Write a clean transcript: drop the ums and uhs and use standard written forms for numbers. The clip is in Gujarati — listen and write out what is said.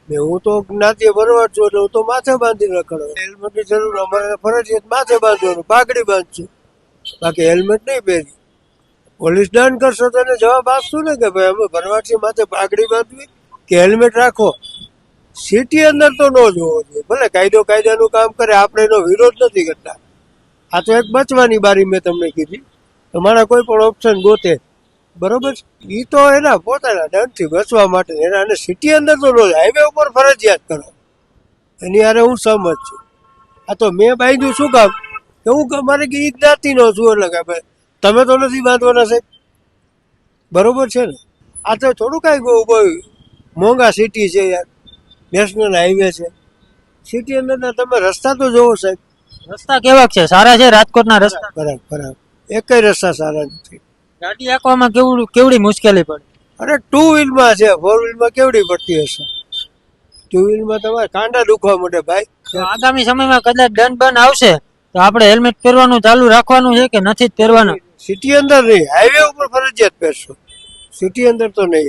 ને હું તો જ્ઞાતિય ભરવાડ છું એટલે હું તો માથે બાંધી રખડો. હેલ્મેટની જરૂર અમારે ફરજિયાત માથે બાંધવાનું, પાઘડી બાંધશું, બાકી હેલ્મેટ નહીં પહેરી. પોલીસ દંડ કરશો તો એને જવાબ આપશું ને કે ભાઈ અમે ભરવાડ છીએ, માથે પાઘડી બાંધવી કે હેલ્મેટ રાખો. સિટી અંદર તો ન જોવો જોઈએ. ભલે કાયદાનું કામ કરે, આપણે એનો વિરોધ નથી કરતા. આ તો એક બચવાની બારી મેં તમને કીધી. તમારા કોઈ પણ ઓપ્શન ગોતે, બરોબર, એ તો એના પોતાના દંડથી બચવા માટે એને સિટી અંદર તો રોજ હાઈવે ઉપર ફરજિયાત કરો, એની હારે હું સહમત છું. આ તો મેં બાંધ્યું શું કામ કે હું મારે કે ઈ જ્ઞાતિનો છું એટલે કે ભાઈ તમે તો નથી બાંધવાના સાહેબ, બરોબર છે ને. આ તો થોડું કાંઈ કોઈ મોંઘા સિટી છે યાર, નેશનલ હાઈવે છે. સિટી અંદર તમે રસ્તા તો જોવો સાહેબ. રસ્તા કેવા છે? સારા છે રાજકોટના રસ્તા? ખરાબ એકેય રસ્તા સારા નથી. ગાડી હાંકવામાં કેવડી મુશ્કેલી પડે? અરે 2 વ્હીલમાં છે, 4 વ્હીલમાં કેવડી પડતી હશે. 2 વ્હીલમાં તમારે કાંડા દુખવા માટે ભાઈ. તો આગામી સમયમાં કદાચ દંડ બંધ આવશે તો આપણે હેલ્મેટ પહેરવાનું ચાલુ રાખવાનું છે કે નથી જ પહેરવાનું? સિટી અંદર નહીં, હાઈવે ઉપર ફરજિયાત પહેરશો, સિટી અંદર તો નહીં.